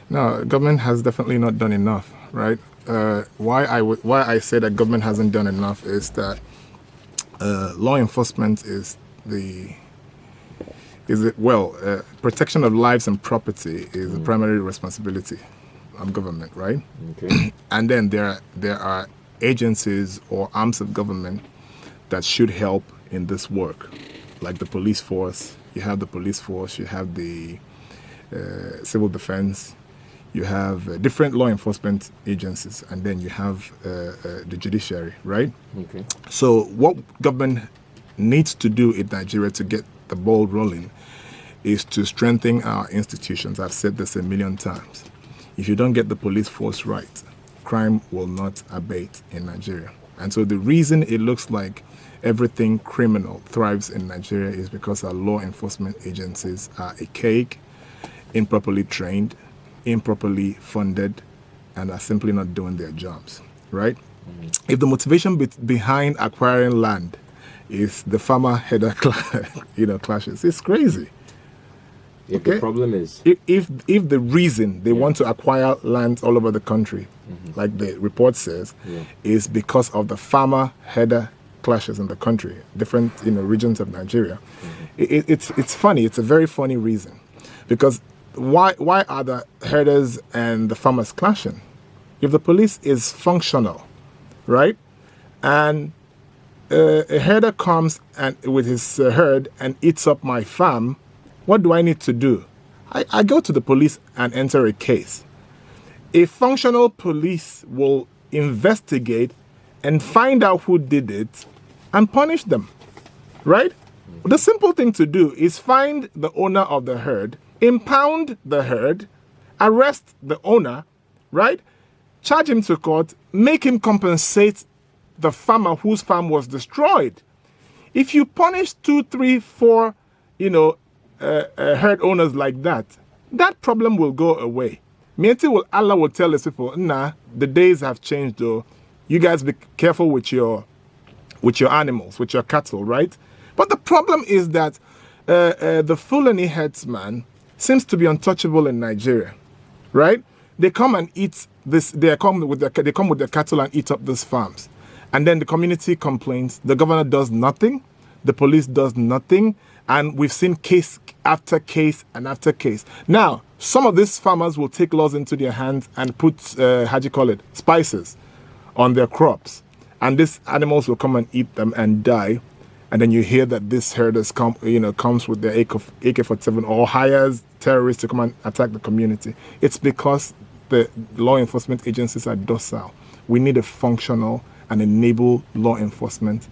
No, government has definitely not done enough, right? Why I say that government hasn't done enough is that law enforcement the is it well protection of lives and property is the primary responsibility of government, right? Okay. And then there are agencies or arms of government that should help in this work, like the police force. You have the police force, you have the civil defense, you have different law enforcement agencies, and then you have the judiciary, right? Okay. So what government needs to do in Nigeria to get the ball rolling is to strengthen our institutions. I've said this a million times. If you don't get the police force right, crime will not abate in Nigeria. And so the reason it looks like everything criminal thrives in Nigeria is because our law enforcement agencies are archaic, improperly trained, improperly funded, and are simply not doing their jobs, right? If the motivation behind acquiring land is the farmer-header clashes, it's crazy. If the problem is If the reason they want to acquire lands all over the country, like the report says, is because of the farmer-header clashes in the country, different regions of Nigeria, it's funny. It's a very funny reason, because why are the herders and the farmers clashing? If the police is functional, right, and a herder comes and with his herd and eats up my farm, what do I need to do? I go to the police and enter a case. A functional police will investigate and find out who did it and punish them, right? The simple thing to do is find the owner of the herd, impound the herd, arrest the owner, right? Charge him to court, make him compensate the farmer whose farm was destroyed. If you punish 2, 3, 4, herd owners like that, that problem will go away. Allah will tell his people, nah, the days have changed though. You guys be careful with your animals, with your cattle, right? But the problem is that the Fulani herdsman seems to be untouchable in Nigeria, right? They come and eat this. They come with their cattle and eat up these farms, and then the community complains. The governor does nothing. The police does nothing. And we've seen case after case and after case. Now, some of these farmers will take laws into their hands and put, spices on their crops. And these animals will come and eat them and die. And then you hear that this herders comes with their AK-47 or hires terrorists to come and attack the community. It's because the law enforcement agencies are docile. We need a functional and enable law enforcement,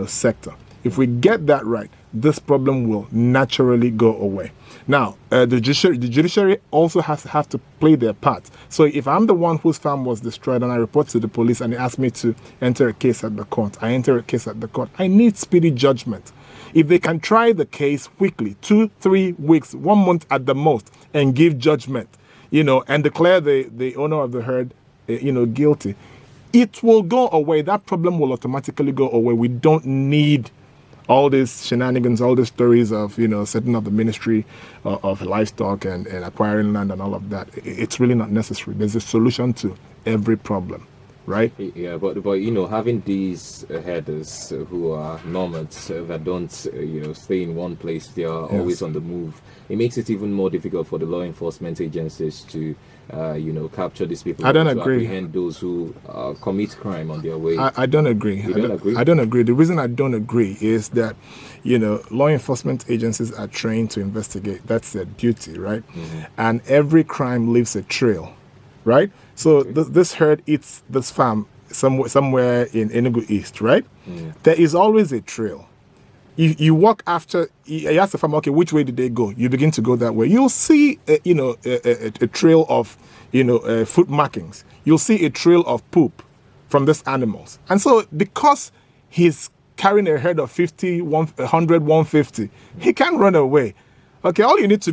sector. If we get that right, this problem will naturally go away. Now, the judiciary also have to play their part. So if I'm the one whose farm was destroyed and I report to the police and they ask me to enter a case at the court, I enter a case at the court. I need speedy judgment. If they can try the case quickly, 2, 3 weeks, 1 month at the most, and give judgment, and declare the owner of the herd, guilty, it will go away. That problem will automatically go away. We don't need all these shenanigans, all these stories of, setting up the ministry of livestock and acquiring land and all of that. It's really not necessary. There's a solution to every problem, right? Yeah, but having these herders who are nomads that don't, stay in one place, they are always on the move. It makes it even more difficult for the law enforcement agencies to capture these people. I don't agree. Apprehend those who commit crime on their way. I don't agree. You don't agree? I don't agree. The reason I don't agree is that, law enforcement agencies are trained to investigate. That's their duty, right? Mm-hmm. And every crime leaves a trail, right? So this herd eats this farm somewhere in Enugu East, right? Mm. There is always a trail. You walk after, you ask the farmer, okay, which way did they go? You begin to go that way. You'll see, a trail of, foot markings. You'll see a trail of poop from these animals. And so because he's carrying a herd of 50, 100, 150, he can't run away. Okay, all you need to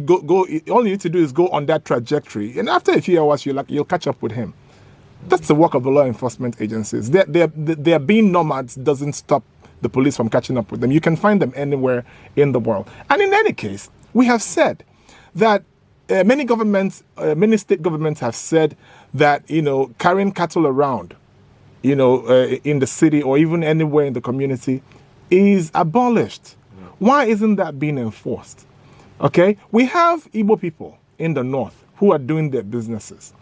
all you need to do is go on that trajectory. And after a few hours, you'll catch up with him. That's the work of the law enforcement agencies. Their being nomads doesn't stop the police from catching up with them. You can find them anywhere in the world. And in any case, we have said that many governments, many state governments have said that, carrying cattle around, in the city or even anywhere in the community is abolished. Why isn't that being enforced? Okay, we have Igbo people in the north who are doing their businesses.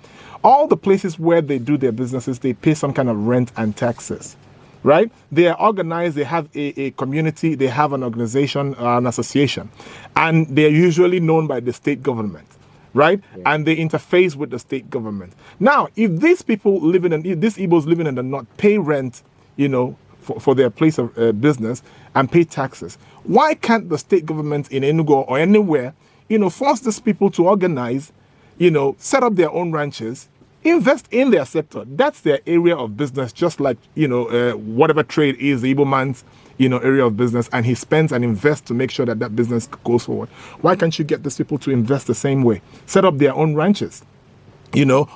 All the places where they do their businesses, they pay some kind of rent and taxes, right? They are organized, they have a community, they have an organization, an association, and they're usually known by the state government, right? Yeah. And they interface with the state government. Now, if these people if these Igbos living in the north pay rent, for their place of business and pay taxes, why can't the state government in Enugu or anywhere, force these people to organize, set up their own ranches, invest in their sector? That's their area of business, just like, whatever trade is the Igbo man's, area of business, and he spends and invests to make sure that that business goes forward. Why can't you get these people to invest the same way? Set up their own ranches,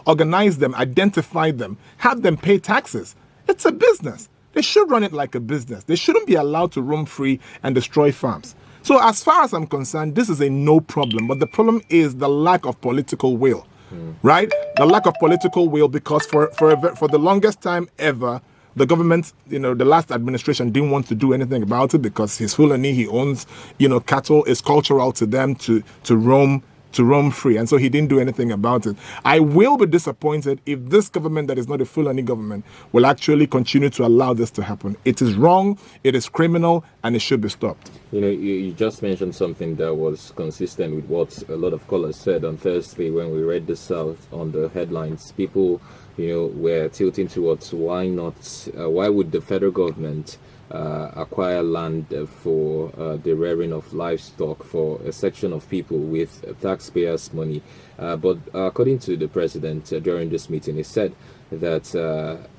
organize them, identify them, have them pay taxes. It's a business. They should run it like a business. They shouldn't be allowed to roam free and destroy farms. So as far as I'm concerned, this is a no problem. But the problem is the lack of political will, right? The lack of political will, because for the longest time ever, the government, the last administration didn't want to do anything about it because he's Fulani, he owns, cattle. It's cultural to them to roam free. And so he didn't do anything about it. I will be disappointed if this government that is not a Fulani government will actually continue to allow this to happen. It is wrong, it is criminal, and it should be stopped. You just mentioned something that was consistent with what a lot of callers said on Thursday when we read this out on the headlines. People, were tilting towards why would the federal government acquire land for the rearing of livestock for a section of people with taxpayers' money. But according to the president during this meeting, he said that,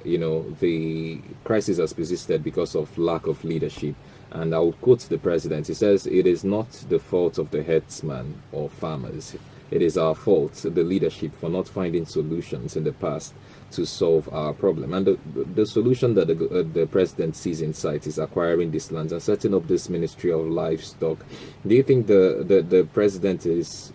the crisis has persisted because of lack of leadership. And I would quote the president. He says, "It is not the fault of the herdsman or farmers. It is our fault, the leadership, for not finding solutions in the past to solve our problem." And the solution that the president sees in sight is acquiring these lands and setting up this Ministry of Livestock. Do you think the president is,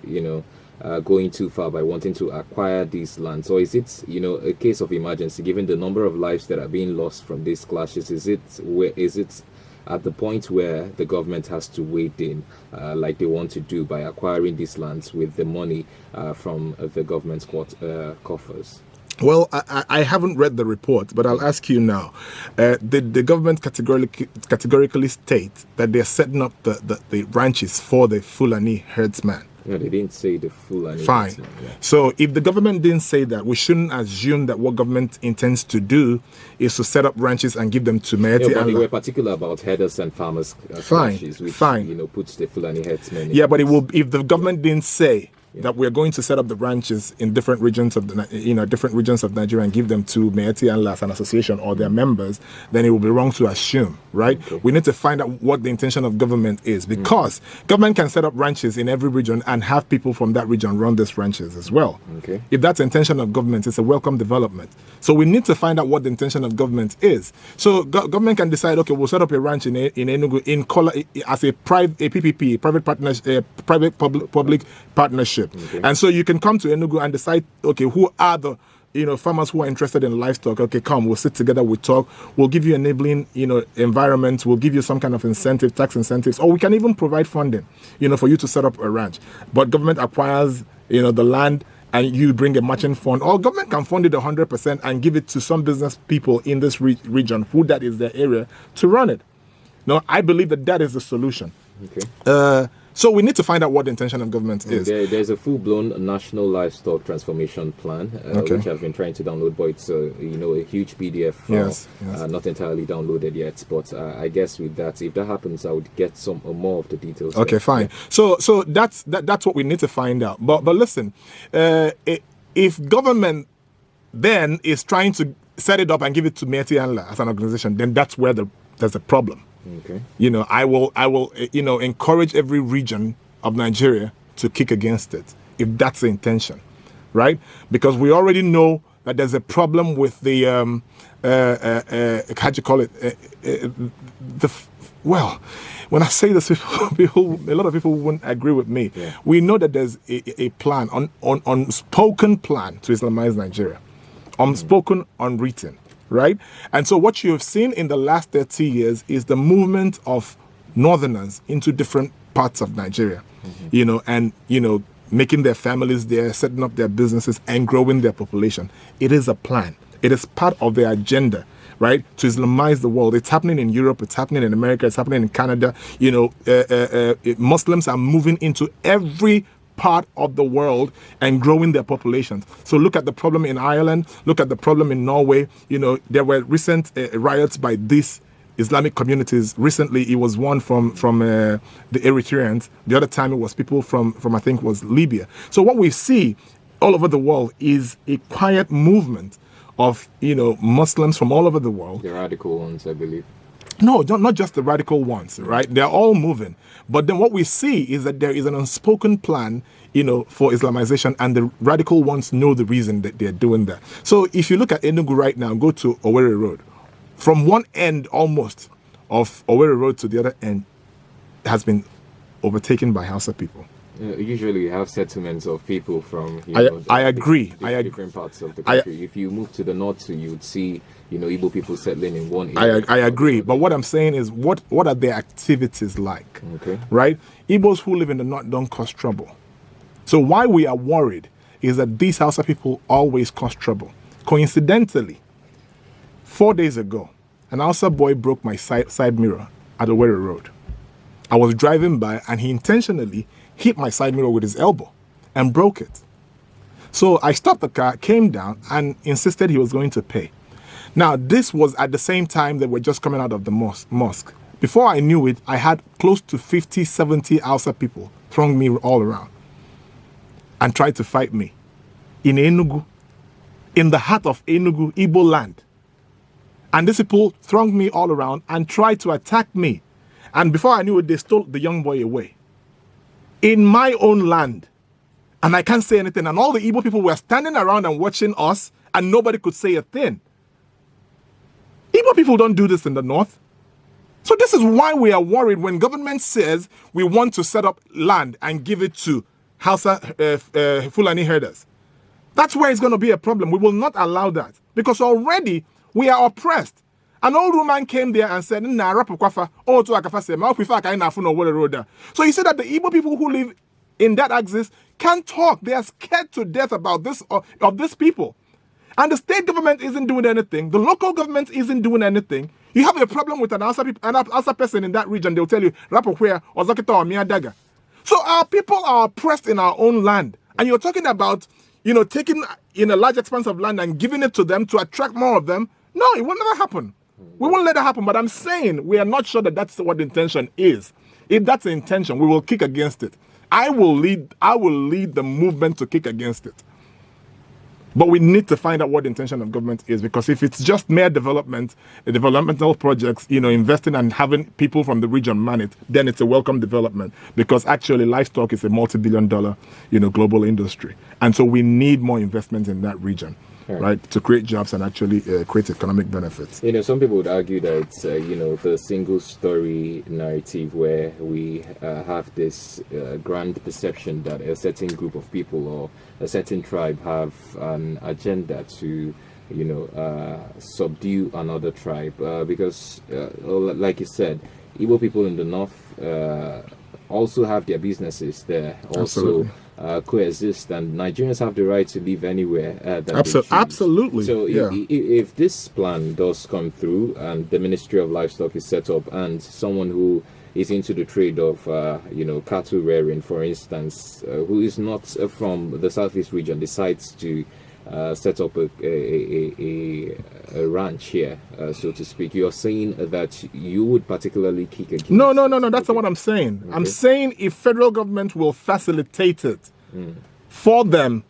going too far by wanting to acquire these lands? Or is it, a case of emergency, given the number of lives that are being lost from these clashes? Is it at the point where the government has to wade in, like they want to do by acquiring these lands with the money from the government's coffers? Well, I haven't read the report, but I'll ask you now. Did the government categorically state that they're setting up the ranches for the Fulani herdsman? No, they didn't say the Fulani. Fine. Herdsman, yeah. So if the government didn't say that, we shouldn't assume that what government intends to do is to set up ranches and give them to Maeti. Yeah, but they were particular about herders and farmers. Clashes, which, puts the Fulani herdsmen. Yeah, but it will. If the government didn't say that we're going to set up the ranches in different regions of Nigeria and give them to Maeti and as an association or their members, then it will be wrong to assume, right? Okay. We need to find out what the intention of government is, because government can set up ranches in every region and have people from that region run these ranches as well. Okay. If that's the intention of government, it's a welcome development. So we need to find out what the intention of government is. So government can decide, okay, we'll set up a ranch in Enugu as a PPP, private-public partnership. Okay. And so you can come to Enugu and decide, okay, who are the farmers who are interested in livestock? Okay, come, we'll sit together, we'll talk, we'll give you enabling, environment, we'll give you some kind of incentive, tax incentives, or we can even provide funding, for you to set up a ranch. But government acquires, the land, and you bring a matching fund, or government can fund it 100% and give it to some business people in this region who that is their area to run it. No, I believe that is the solution. Okay. So we need to find out what the intention of government is. There's a full-blown national livestock transformation plan, which I've been trying to download, but it's a huge PDF file, yes. Not entirely downloaded yet. But I guess with that, if that happens, I would get some more of the details. Okay, fine. Yeah. So that's what we need to find out. But listen, if government then is trying to set it up and give it to Maeti Anla as an organization, then that's where there's a problem. Okay. I will encourage every region of Nigeria to kick against it if that's the intention, right? Because we already know that there's a problem with the how do you call it? well, when I say this, a lot of people wouldn't agree with me. Yeah. We know that there's a plan, unspoken plan to Islamize Nigeria, unspoken, unwritten, right? And so what you have seen in the last 30 years is the movement of northerners into different parts of Nigeria, and making their families there, setting up their businesses, and growing their population. It is a plan. It is part of their agenda, right, to Islamize the world. It's happening in Europe. It's happening in America. It's happening in Canada. Muslims are moving into every part of the world and growing their populations. So look at the problem in Ireland. Look at the problem in Norway. There were recent riots by these Islamic communities. Recently, it was one from the Eritreans. The other time, it was people from I think was Libya. So what we see all over the world is a quiet movement of Muslims from all over the world. The radical ones, I believe. No, not just the radical ones, right? They're all moving. But then what we see is that there is an unspoken plan, for Islamization, and the radical ones know the reason that they're doing that. So if you look at Enugu right now, go to Owerri Road. From one end almost of Owerri Road to the other end has been overtaken by Hausa people. Usually you have settlements of people from I agree. different parts of the country. If you move to the north, you would see Igbo people settling in one area. I agree. But what I'm saying is what are their activities like? Okay. Right? Igbos who live in the north don't cause trouble. So why we are worried is that these Hausa people always cause trouble. Coincidentally, 4 days ago, an Hausa boy broke my side mirror at Owerri Road. I was driving by and he intentionally hit my side mirror with his elbow and broke it. So I stopped the car, came down, and insisted he was going to pay. Now, this was at the same time that we're just coming out of the mosque. Before I knew it, I had close to 50, 70 Hausa people throng me all around and tried to fight me in Enugu, in the heart of Enugu, Igbo land. And these people thronged me all around and tried to attack me. And before I knew it, they stole the young boy away. In my own land. And I can't say anything. And all the Igbo people were standing around and watching us, and nobody could say a thing. Igbo people don't do this in the north. So this is why we are worried when government says we want to set up land and give it to Hausa Fulani herders. That's where it's going to be a problem. We will not allow that. Because already we are oppressed. An old woman came there and said, so you see that the Igbo people who live in that axis can't talk. They are scared to death about this of these people. And the state government isn't doing anything. The local government isn't doing anything. You have a problem with an Hausa person in that region, they'll tell you, Rapokwe, Ozakita, or Miadaga. So our people are oppressed in our own land. And you're talking about, taking in a large expanse of land and giving it to them to attract more of them. No, it will never happen. We won't let that happen. But I'm saying we are not sure that that's what the intention is. If that's the intention, we will kick against it. I will lead the movement to kick against it. But we need to find out what the intention of government is, because if it's just mere development, developmental projects, investing and having people from the region man it, then it's a welcome development, because actually livestock is a multi-billion-dollar, global industry. And so we need more investment in that region. Right, to create jobs and actually create economic benefits. Some people would argue that the single story narrative where we have this grand perception that a certain group of people or a certain tribe have an agenda to subdue another tribe, because like you said, Igbo people in the north also have their businesses there, also coexist, and Nigerians have the right to live anywhere that absolutely. So if this plan does come through and the Ministry of Livestock is set up, and someone who is into the trade of cattle rearing, for instance, who is not from the southeast region, decides to set up a ranch here, so to speak, you're saying that you would particularly kick against? No. That's not what I'm saying. Okay. I'm saying if federal government will facilitate it for them.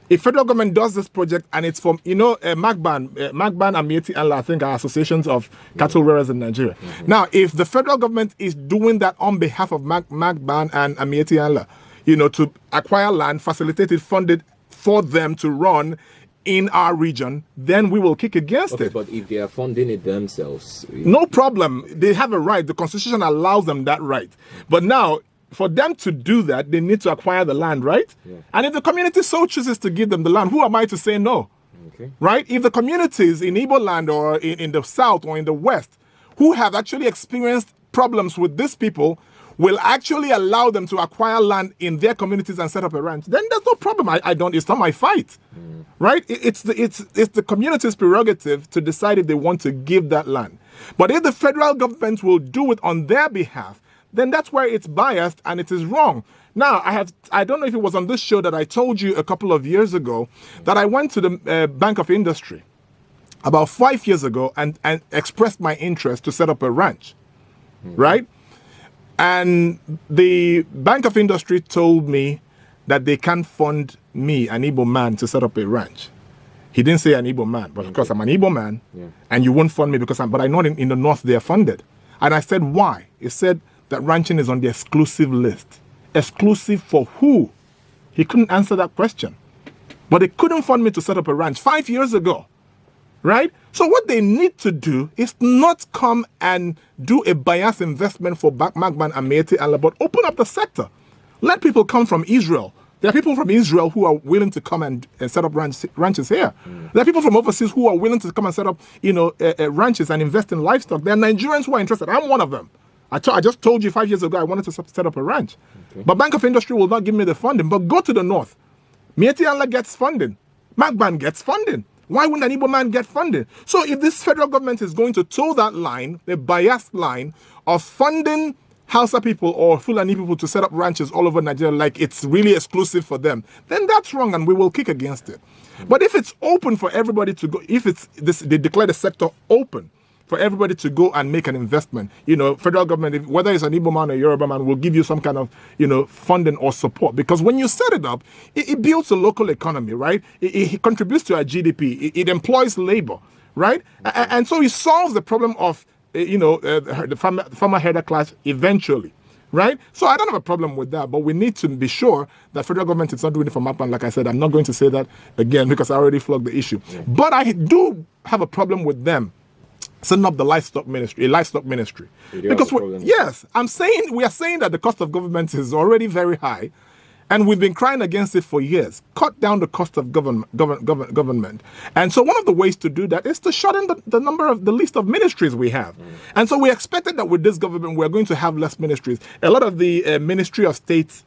If federal government does this project and it's from, Magban and Mieti Anla, I think, are associations of cattle rearers in Nigeria. Now, if the federal government is doing that on behalf of Magban and Mieti Anla, to acquire land, facilitate it, fund it for them to run in our region, then we will kick against Okay, it. but if they are funding it themselves, No problem. They have a right. The Constitution allows them that right. But now, for them to do that, they need to acquire the land, right? Yeah. And if the community so chooses to give them the land, who am I to say no? okay, Right? If the communities in Igbo land or in the south or in the west who have actually experienced problems with these people will actually allow them to acquire land in their communities and set up a ranch, then there's no problem. I don't, it's not my fight. Right? It's the community's prerogative to decide if they want to give that land. But if the federal government will do it on their behalf, then that's where it's biased and it is wrong. Now, I don't know if it was on this show that I told you a couple of years ago that I went to the Bank of Industry about 5 years ago and expressed my interest to set up a ranch, right? And the Bank of Industry told me that they can't fund me, an Igbo man, to set up a ranch. He didn't say an Igbo man, but of course I'm an Igbo man, and you won't fund me because but I know in the north they are funded. And I said, why? He said that ranching is on the exclusive list. Exclusive for who? He couldn't answer that question. But they couldn't fund me to set up a ranch 5 years ago, right? So what they need to do is not come and do a bias investment for Magban and Meiti Allah, but open up the sector. Let people come from Israel. There are people from Israel who are willing to come and set up ranches here. There are people from overseas who are willing to come and set up, ranches and invest in livestock. There are Nigerians who are interested. I'm one of them. I just told you 5 years ago I wanted to set up a ranch. Okay. But Bank of Industry will not give me the funding. But go to the north. Meiti Allah gets funding. Magban gets funding. Why wouldn't an Igbo man get funding? So if this federal government is going to toe that line, the biased line of funding Hausa people or Fulani people to set up ranches all over Nigeria like it's really exclusive for them, then that's wrong and we will kick against it. But if it's open for everybody to go, if it's this, they declare the sector open for everybody to go and make an investment, federal government, whether it's an Igbo man or Yoruba man, will give you some kind of, funding or support. Because when you set it up, it builds a local economy, right? It contributes to our GDP. It employs labor, right? And so it solves the problem of the farmer header class eventually, right? So I don't have a problem with that, but we need to be sure that federal government is not doing it for MAPAN. Like I said, I'm not going to say that again because I already flogged the issue. Yeah. But I do have a problem with them setting up the livestock ministry, because we are saying that the cost of government is already very high. And we've been crying against it for years. Cut down the cost of government. And so one of the ways to do that is to shorten the list of ministries we have. And so we expected that with this government, we're going to have less ministries. A lot of the Ministry of States,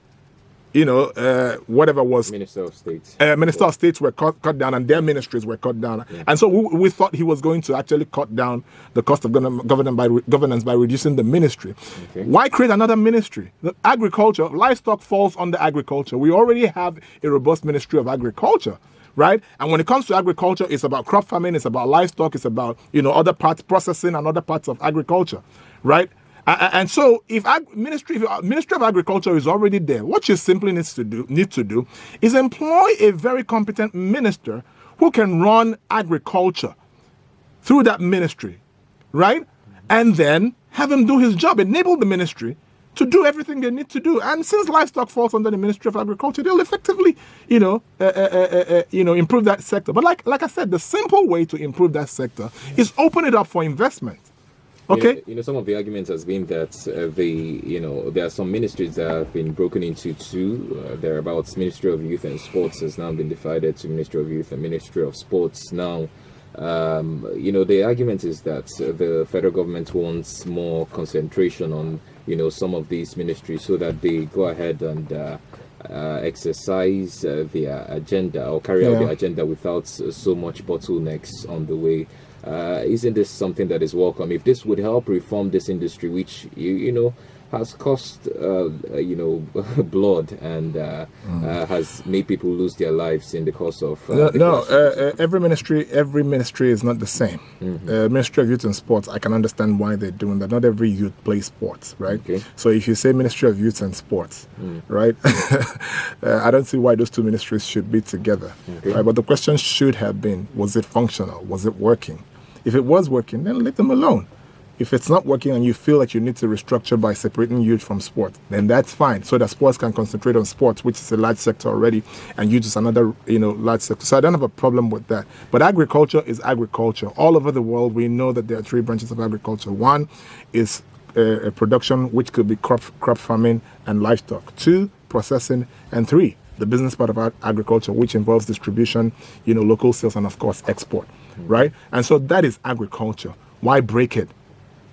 whatever was... Minister of States were cut down and their ministries were cut down. Yeah. And so we thought he was going to actually cut down the cost of governance by reducing the ministry. Okay. Why create another ministry? The agriculture, livestock falls under agriculture. We already have a robust Ministry of Agriculture, right? And when it comes to agriculture, it's about crop farming, it's about livestock, it's about, other parts, processing and other parts of agriculture, right? And so, if Ministry of Agriculture is already there, what you simply need to do is employ a very competent minister who can run agriculture through that ministry, right? And then have him do his job, enable the ministry to do everything they need to do. And since livestock falls under the Ministry of Agriculture, they'll effectively, improve that sector. But like I said, the simple way to improve that sector is open it up for investment. Okay. Some of the arguments has been that there are some ministries that have been broken into two. Thereabouts, Ministry of Youth and Sports has now been divided to Ministry of Youth and Ministry of Sports. Now, the argument is that the federal government wants more concentration on, some of these ministries so that they go ahead and exercise their agenda or carry out their agenda without so much bottlenecks on the way. Isn't this something that is welcome? If this would help reform this industry, which has cost blood and has made people lose their lives in the course of every ministry is not the same. Ministry of Youth and Sports, I can understand why they're doing that. Not every youth plays sports, right? Okay. So if you say Ministry of Youth and Sports, right, I don't see why those two ministries should be together. Okay. Right? But the question should have been, was it functional? Was it working? If it was working, then leave them alone. If it's not working and you feel like you need to restructure by separating youth from sport, then that's fine. So that sports can concentrate on sports, which is a large sector already, and youth is another, large sector. So I don't have a problem with that. But agriculture is agriculture. All over the world, we know that there are three branches of agriculture. One is production, which could be crop farming and livestock. Two, processing, and three, the business part of agriculture, which involves distribution, local sales, and of course export, right? And so that is agriculture. Why break it?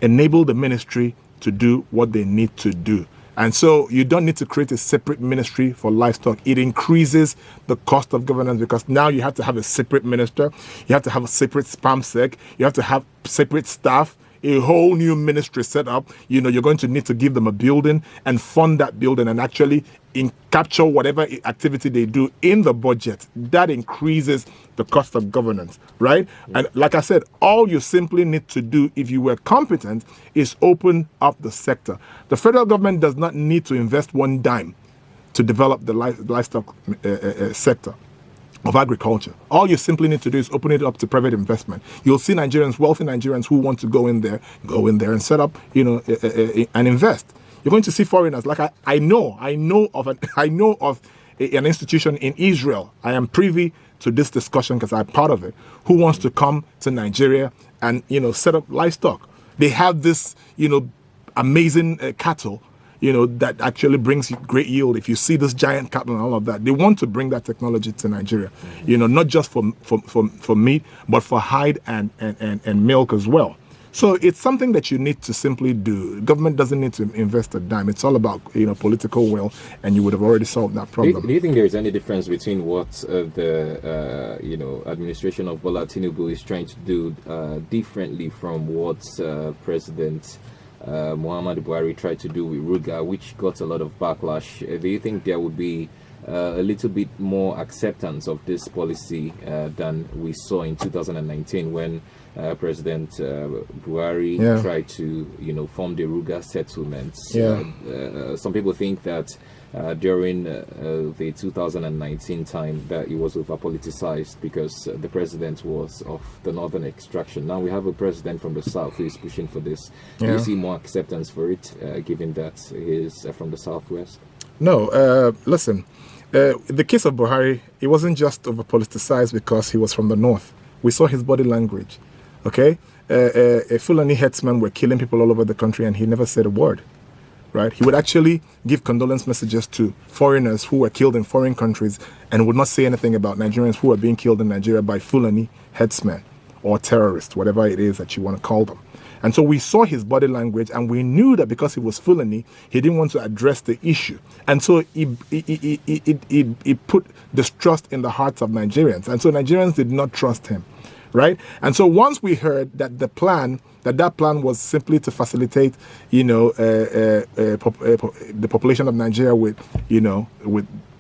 Enable the ministry to do what they need to do. And so you don't need to create a separate ministry for livestock. It increases the cost of governance because now you have to have a separate minister, you have to have a separate spam sec, you have to have separate staff, a whole new ministry set up. You're going to need to give them a building and fund that building and actually capture whatever activity they do in the budget. That increases the cost of governance, right? And like I said, all you simply need to do if you were competent is open up the sector. The federal government does not need to invest one dime to develop the livestock sector of agriculture. All you simply need to do is open it up to private investment. You'll see Nigerians, wealthy Nigerians who want to go in there and set up, and invest. You're going to see foreigners. Like I know of an institution in Israel. I am privy to this discussion because I'm part of it. Who wants to come to Nigeria and set up livestock? They have this amazing cattle. That actually brings great yield. If you see this giant cattle and all of that, they want to bring that technology to Nigeria. Not just for meat, but for hide and milk as well. So it's something that you need to simply do. Government doesn't need to invest a dime. It's all about political will, and you would have already solved that problem. Do you think there is any difference between what the administration of Bola Tinubu is trying to do differently from what President Muhammadu Buhari tried to do with Ruga, which got a lot of backlash? Do you think there would be a little bit more acceptance of this policy than we saw in 2019 when President Buhari tried to form the Ruga settlements? Some people think that during the 2019 time that it was over politicized because the president was of the northern extraction. Now we have a president from the south who is pushing for this. Do you see more acceptance for it given that he is from the southwest? No, listen, the case of Buhari, it wasn't just over politicized because he was from the north. We saw his body language, okay? Fulani headsmen were killing people all over the country and he never said a word. Right? He would actually give condolence messages to foreigners who were killed in foreign countries and would not say anything about Nigerians who were being killed in Nigeria by Fulani headsmen or terrorists, whatever it is that you want to call them. And so we saw his body language and we knew that because he was Fulani, he didn't want to address the issue. And so he put distrust in the hearts of Nigerians. And so Nigerians did not trust him. Right? And so once we heard that that plan was simply to facilitate, the population of Nigeria with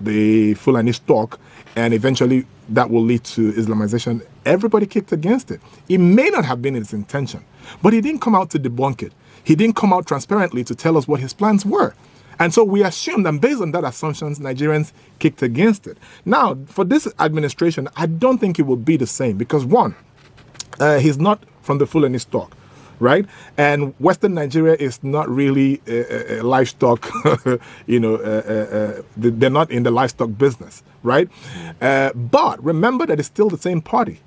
the Fulani stock, and eventually that will lead to Islamization, everybody kicked against it. It may not have been his intention, but he didn't come out to debunk it. He didn't come out transparently to tell us what his plans were. And so we assumed, and based on that assumptions, Nigerians kicked against it. Now, for this administration, I don't think it will be the same because one, he's not from the Fulani stock, right? And Western Nigeria is not really livestock, they're not in the livestock business, right? But remember that it's still the same party,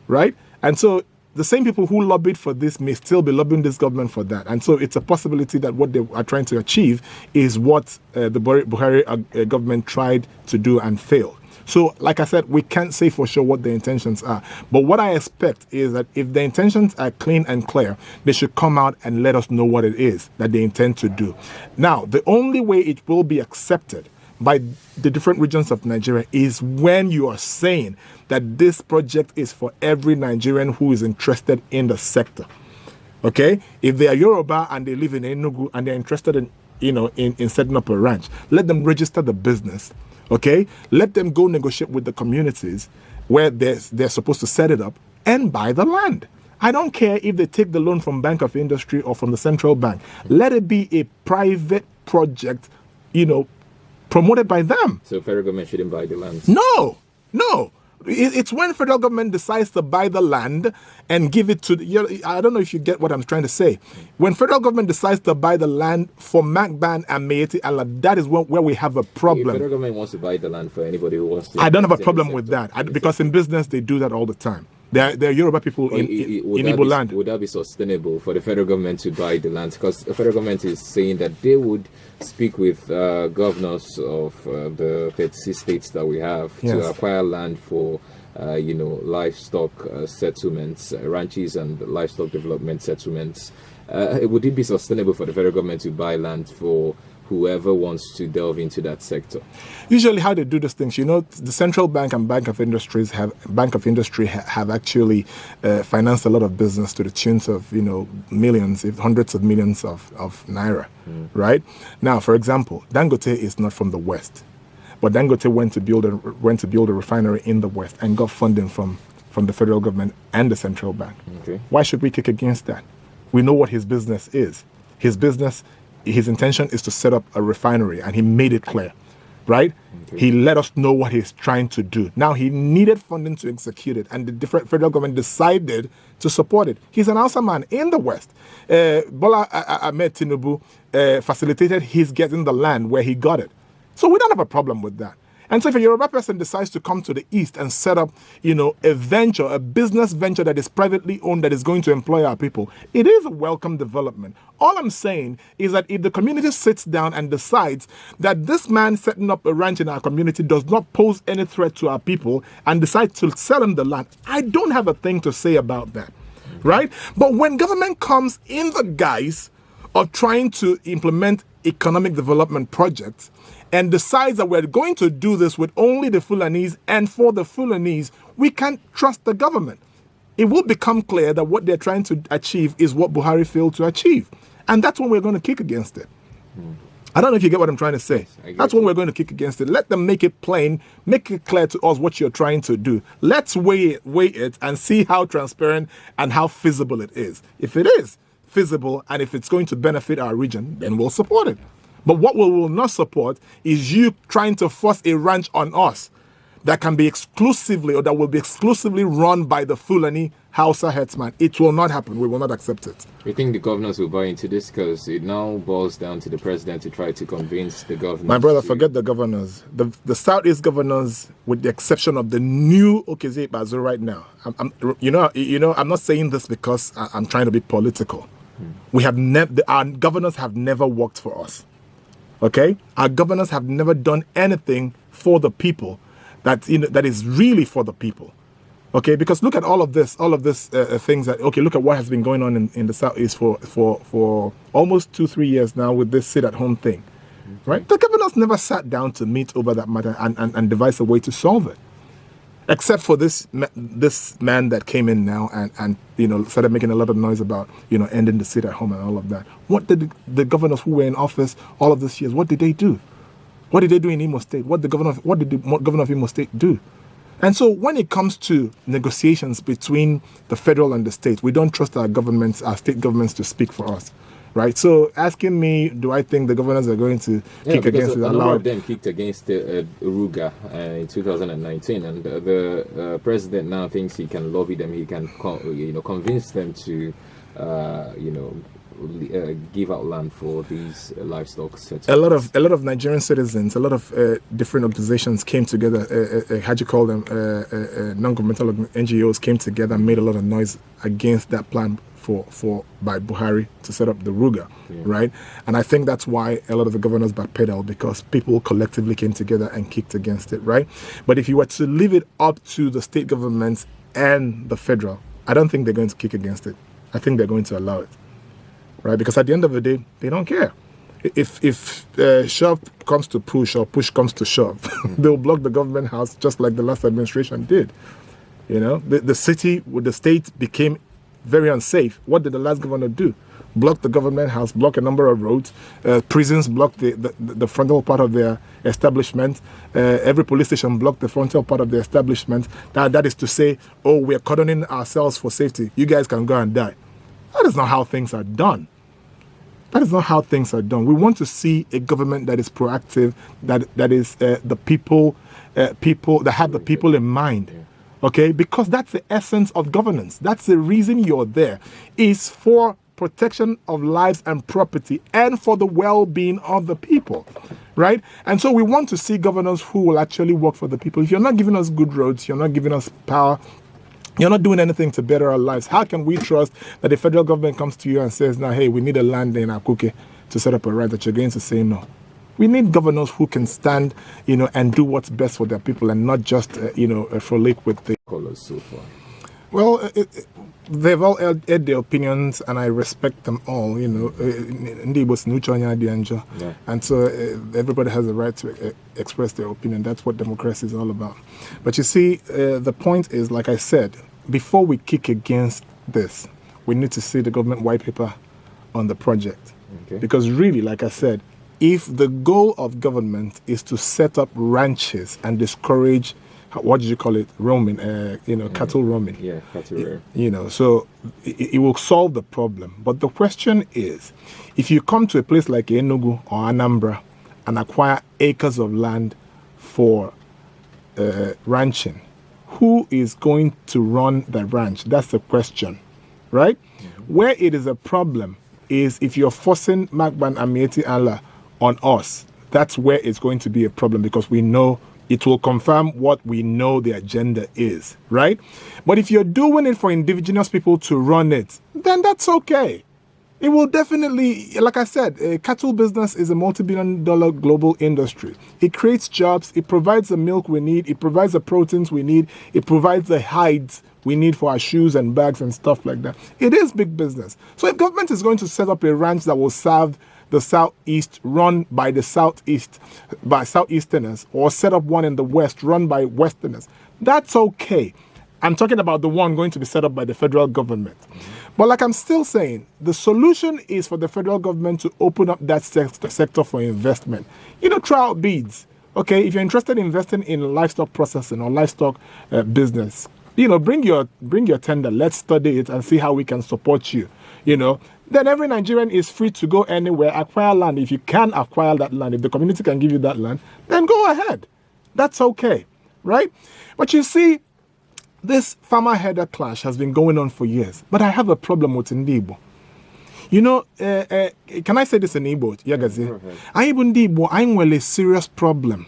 right? And so the same people who lobbied for this may still be lobbying this government for that. And so it's a possibility that what they are trying to achieve is what the Buhari government tried to do and failed. So, like I said, we can't say for sure what the intentions are. But what I expect is that if the intentions are clean and clear, they should come out and let us know what it is that they intend to do. Now, the only way it will be accepted by the different regions of Nigeria is when you are saying that this project is for every Nigerian who is interested in the sector. Okay? If they are Yoruba and they live in Enugu and they're interested in setting up a ranch, let them register the business. Okay? Let them go negotiate with the communities where they're supposed to set it up and buy the land. I don't care if they take the loan from Bank of Industry or from the central bank. Let it be a private project, promoted by them. So federal government shouldn't buy the land? No. It's when federal government decides to buy the land and give it to I don't know if you get what I'm trying to say. When federal government decides to buy the land for Macban and Meiti Allah, that is where we have a problem. If federal government wants to buy the land for anybody who wants to, I don't have a problem with that because in business they do that all the time. There are Yoruba people in Igbo land. Would that be sustainable for the federal government to buy the land? Because the federal government is saying that they would speak with governors of the 36 states that we have to acquire land for, livestock settlements, ranches and livestock development settlements. Would it be sustainable for the federal government to buy land for whoever wants to delve into that sector? Usually how they do these things, the central bank and Bank of Industry have actually financed a lot of business to the tunes of, millions, if hundreds of millions of naira, right? Now, for example, Dangote is not from the West, but Dangote went to build a refinery in the West and got funding from the federal government and the central bank. Okay. Why should we kick against that? We know what his business is. His intention is to set up a refinery, and he made it clear, right? Okay. He let us know what he's trying to do. Now, he needed funding to execute it, and the different federal government decided to support it. He's an Hausa man in the West. Bola Ahmed Tinubu facilitated his getting the land where he got it. So we don't have a problem with that. And so if a Yoruba person decides to come to the East and set up, a business venture that is privately owned that is going to employ our people, it is a welcome development. All I'm saying is that if the community sits down and decides that this man setting up a ranch in our community does not pose any threat to our people and decides to sell him the land, I don't have a thing to say about that, right? But when government comes in the guise of trying to implement economic development projects and decides that we're going to do this with only the Fulanese and for the Fulanese, we can't trust the government. It will become clear that what they're trying to achieve is what Buhari failed to achieve. And that's when we're going to kick against it. I don't know if you get what I'm trying to say. That's when we're going to kick against it. Let them make it plain, make it clear to us what you're trying to do. Let's weigh it and see how transparent and how feasible it is. If it is feasible and if it's going to benefit our region, then we'll support it. But what we will not support is you trying to force a ranch on us that can be exclusively or that will be exclusively run by the Fulani Hausa headsman. It will not happen. We will not accept it. You think the governors will buy into this? Because it now boils down to the president to try to convince the governors. My brother, forget the governors. The Southeast governors, with the exception of the new Okeze Bazo right now. I'm not saying this because I'm trying to be political. We have our governors have never worked for us. Okay, our governors have never done anything for the people that is really for the people. Okay, because look at all of this things that look at what has been going on in the Southeast for almost 2-3 years now with this sit-at-home thing, right? The governors never sat down to meet over that matter and devise a way to solve it, except for this man that came in now and started making a lot of noise about ending the sit-at-home and all of that. What did the governors who were in office all of these years? What did they do? What did they do in Imo State? What did the governor of Imo State do? And so when it comes to negotiations between the federal and the state, we don't trust our state governments to speak for us, right? So asking me, do I think the governors are going to kick against it? A number of them kicked against Ruga in 2019, and the president now thinks he can lobby them, he can convince them to give out land for these livestock settlements. A lot of Nigerian citizens, a lot of different organizations came together. How do you call them? Non-governmental NGOs came together and made a lot of noise against that plan by Buhari to set up the Ruga, right? And I think that's why a lot of the governors backpedaled, because people collectively came together and kicked against it, right? But if you were to leave it up to the state governments and the federal, I don't think they're going to kick against it. I think they're going to allow it. Right, because at the end of the day, they don't care. If shove comes to push or push comes to shove, they'll block the government house just like the last administration did. The city with the state became very unsafe. What did the last governor do? Block the government house, block a number of roads, prisons blocked the frontal part of their establishment. Every police station blocked the frontal part of their establishment. That is to say, we're cordoning ourselves for safety. You guys can go and die. That is not how things are done. That is not how things are done. We want to see a government that is proactive, that is the people that have the people in mind. Okay, because that's the essence of governance. That's the reason you're there, is for protection of lives and property and for the well-being of the people, right? And so we want to see governors who will actually work for the people. If you're not giving us good roads, you're not giving us power, you're not doing anything to better our lives, how can we trust that the federal government comes to you and says, now, hey, we need a land in Akuke to set up a right, that you're going to say no? We need governors who can stand, and do what's best for their people and not just, frolic with the Callers so far. Well, they've all aired their opinions, and I respect them all. And so everybody has the right to express their opinion. That's what democracy is all about. But you see, the point is, like I said, before we kick against this, we need to see the government white paper on the project. Okay. Because really, like I said, if the goal of government is to set up ranches and discourage, what did you call it, roaming, cattle roaming. Yeah, cattle roaming. So it will solve the problem. But the question is, if you come to a place like Enugu or Anambra and acquire acres of land for ranching, who is going to run the ranch? That's the question, right? Mm-hmm. Where it is a problem is if you're forcing Magban and Mieti Allah on us. That's where it's going to be a problem, because we know it will confirm what we know the agenda is, right? But if you're doing it for indigenous people to run it, then that's okay. It will definitely, like I said, a cattle business is a multi-billion-dollar global industry. It creates jobs, it provides the milk we need, it provides the proteins we need, it provides the hides we need for our shoes and bags and stuff like that. It is big business. So if government is going to set up a ranch that will serve the Southeast, run by the Southeast, by Southeasterners, or set up one in the West run by Westerners, that's okay. I'm talking about the one going to be set up by the federal government. But like I'm still saying, the solution is for the federal government to open up that sector for investment. Try out beads. Okay, if you're interested in investing in livestock processing or livestock business, bring your tender. Let's study it and see how we can support you. Then every Nigerian is free to go anywhere, acquire land. If you can acquire that land, if the community can give you that land, then go ahead. That's okay, right? But you see, this farmer-header clash has been going on for years. But I have a problem with Ndibo. Can I say this in Igbo? Yagazi. I even Ndibo, I'm a serious problem.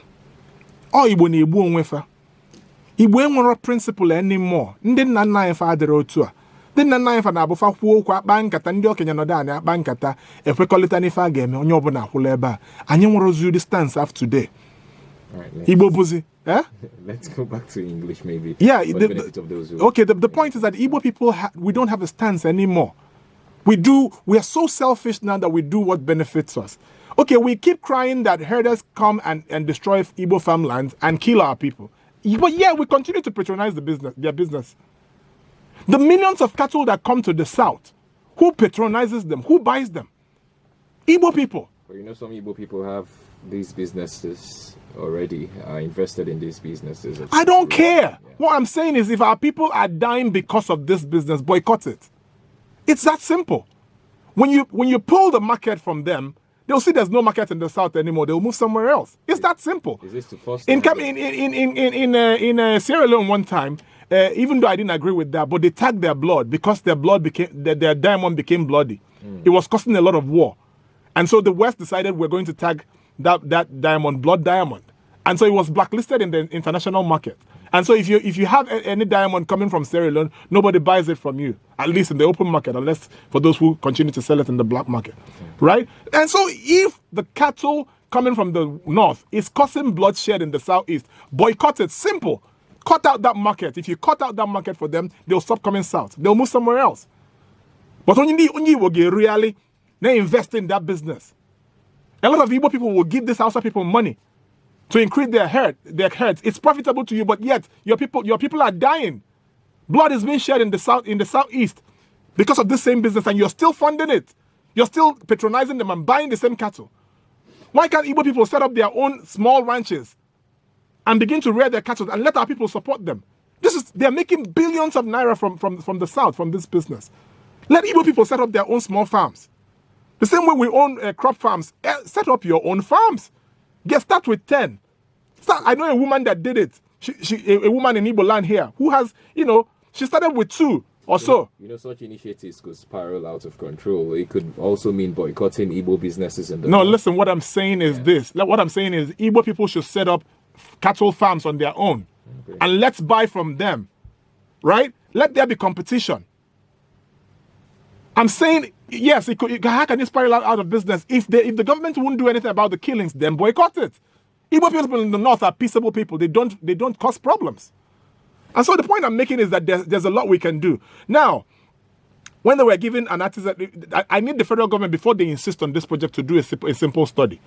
Oh, Igbo ni Igbo onwefa. Igbo enwero principle anymore. Ndị nna nna anyị fa adịrị otu a. Ndị nna nna anyị fa na-abụfa kwuo okwu akpa nkata, ndị okenye nọdụ anyị akpa nkata, ekwekọrịta n'ife a ga-eme, onye ọbụla akwụla ebe a. Anyị nwere zuru stance after today. Igbo buzi. Let's go back to English, maybe. Yeah. For the benefit of those who... Okay, the point is that Igbo people, we don't have a stance anymore. We are so selfish now that we do what benefits us. Okay, we keep crying that herders come and destroy Igbo farmlands and kill our people. But yeah, we continue to patronize their business. The millions of cattle that come to the south, who patronizes them? Who buys them? Igbo people. Well, some Igbo people have these businesses already, are invested in these businesses. I don't care. Yeah. What I'm saying is, if our people are dying because of this business, boycott it. It's that simple. When you pull the market from them, they'll see there's no market in the south anymore. They'll move somewhere else. It's that simple. Is this to force in Sierra Leone one time, even though I didn't agree with that, but they tagged their blood because their diamond became bloody. It was causing a lot of war. And so the West decided we're going to tag that diamond, blood diamond. And so it was blacklisted in the international market. And so if you have any diamond coming from Sierra Leone, nobody buys it from you, at least in the open market, unless for those who continue to sell it in the black market, right? And so if the cattle coming from the north is causing bloodshed in the southeast, boycott it. Simple. Cut out that market. If you cut out that market for them, they'll stop coming south. They'll move somewhere else. But when you will get really, they invest in that business. A lot of Igbo people will give this Hausa people money to increase their herds. It's profitable to you, but yet your people are dying. Blood is being shed in the southeast because of this same business, and you're still funding it. You're still patronizing them and buying the same cattle. Why can't Igbo people set up their own small ranches and begin to rear their cattle and let our people support them? They're making billions of naira from the south from this business. Let Igbo people set up their own small farms. The same way we own crop farms. Set up your own farms. Start with 10. I know a woman that did it. a woman in Igbo land here who has, she started with 2 or so. Such initiatives could spiral out of control. It could also mean boycotting Igbo businesses in the No, north. listen, what I'm saying is this. What I'm saying is Igbo people should set up cattle farms on their own. Okay. And let's buy from them, right? Let there be competition. I'm saying, yes, how can it spiral out of business? If the government won't do anything about the killings, then boycott it. Igbo people in the north are peaceable people. They don't cause problems. And so the point I'm making is that there's a lot we can do. Now, when they were given an artisan, I need the federal government, before they insist on this project, to do a simple study.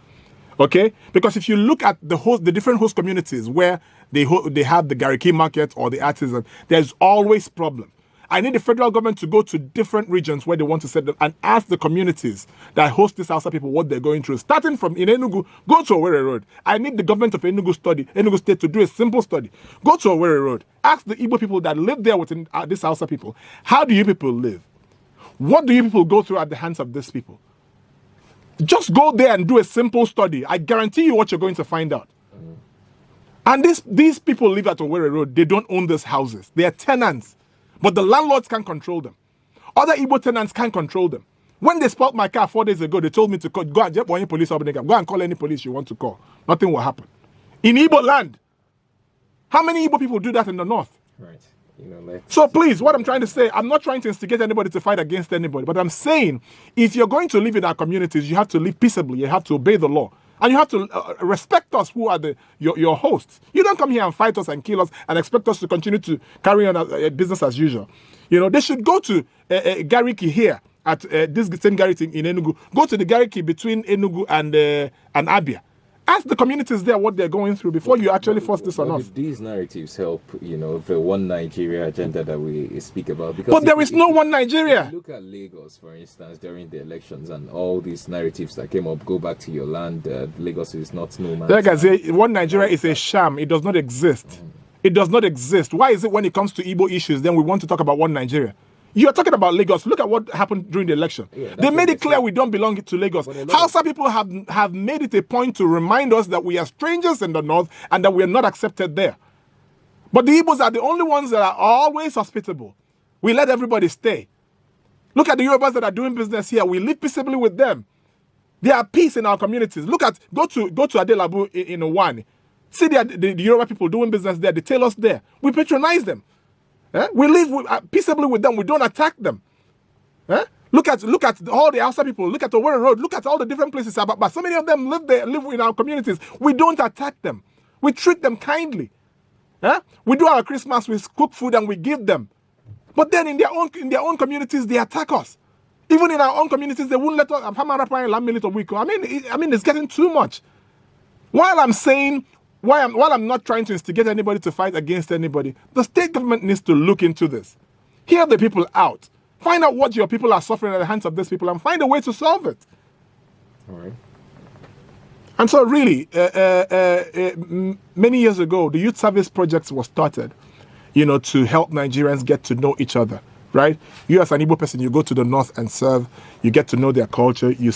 Okay? Because if you look at the different host communities where they have the Gariki market or the artisan, there's always problem. I need the federal government to go to different regions where they want to set them and ask the communities that host these Hausa people what they're going through. Starting from in Enugu, go to Owerri Road. I need the government of Enugu State to do a simple study. Go to Owerri Road. Ask the Igbo people that live there within these Hausa people, how do you people live? What do you people go through at the hands of these people? Just go there and do a simple study. I guarantee you what you're going to find out. And these people live at Owerri Road. They don't own these houses. They are tenants. But the landlords can't control them. Other Igbo tenants can't control them. When they spoiled my car 4 days ago, they told me to go and get one police. Go and call any police you want to call. Nothing will happen. In Igbo land, how many Igbo people do that in the north? Right. So please, what I'm trying to say, I'm not trying to instigate anybody to fight against anybody, but I'm saying if you're going to live in our communities, you have to live peaceably. You have to obey the law. And you have to respect us who are your hosts. You don't come here and fight us and kill us and expect us to continue to carry on business as usual. They should go to Gariki here at this same Gariki in Enugu. Go to the Gariki between Enugu and Abia. Ask the communities there what they're going through before you actually force this on us. These narratives help, the one Nigeria agenda that we speak about. But there is no one Nigeria. Look at Lagos, for instance, during the elections, and all these narratives that came up. Go back to your land. Lagos is not no man's like I say, one Nigeria is a sham. It does not exist. It does not exist. Why is it when it comes to Igbo issues, then we want to talk about one Nigeria? You are talking about Lagos. Look at what happened during the election. Yeah, they made it clear we don't belong to Lagos. Hausa people have made it a point to remind us that we are strangers in the north and that we are not accepted there. But the Igbos are the only ones that are always hospitable. We let everybody stay. Look at the Yorubas that are doing business here. We live peaceably with them. There are peace in our communities. Go to Adelabu in Owani. See the Yoruba people doing business there. They tell us there. We patronize them. We live peaceably with them. We don't attack them. Look at all the Hausa people. Look at Owerri Road. Look at all the different places. But so many of them live in our communities. We don't attack them. We treat them kindly. We do our Christmas. We cook food and we give them. But then in their own communities, they attack us. Even in our own communities, they won't let us. I mean, it's getting too much. While I'm not trying to instigate anybody to fight against anybody, the state government needs to look into this. Hear the people out. Find out what your people are suffering at the hands of these people and find a way to solve it. All right. And so really, many years ago, the Youth Service Project was started, to help Nigerians get to know each other, right? You as an Igbo person, you go to the north and serve, you get to know their culture, you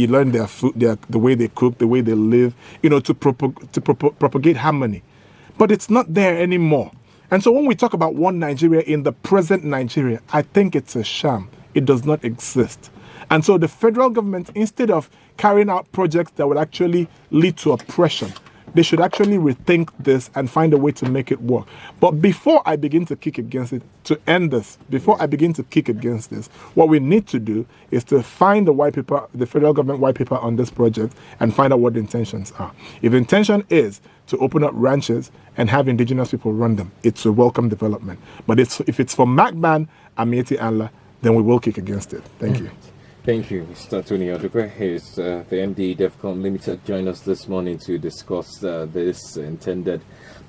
learn their food, the way they cook, the way they live, to propagate harmony. But it's not there anymore. And so when we talk about one Nigeria in the present Nigeria, I think it's a sham. It does not exist. And so the federal government, instead of carrying out projects that would actually lead to oppression, they should actually rethink this and find a way to make it work. But before I begin to kick against it, to end this, what we need to do is to find the white paper, the federal government white paper on this project and find out what the intentions are. If the intention is to open up ranches and have indigenous people run them, it's a welcome development. But if it's for Macban and Mieti Allah, then we will kick against it. Thank you. Thank you, Mr. Tony Odugwe. He's the MD DEFCON Limited. Joined us this morning to discuss this intended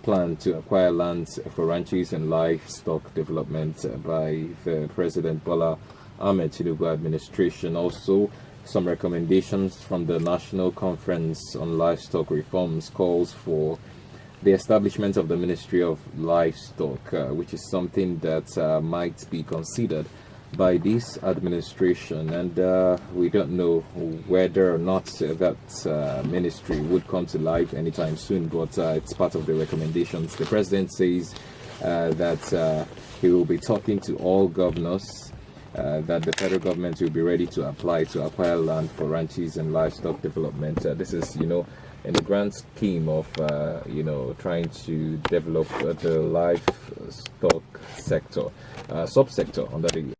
plan to acquire lands for ranches and livestock development by the President Bola Ahmed Tinubu administration. Also, some recommendations from the National Conference on Livestock Reforms calls for the establishment of the Ministry of Livestock, which is something that might be considered by this administration, and we don't know whether or not that ministry would come to life anytime soon, but it's part of the recommendations. The president says that he will be talking to all governors, that the federal government will be ready to apply to acquire land for ranches and livestock development. This is, in the grand scheme of, trying to develop the livestock sector, subsector under the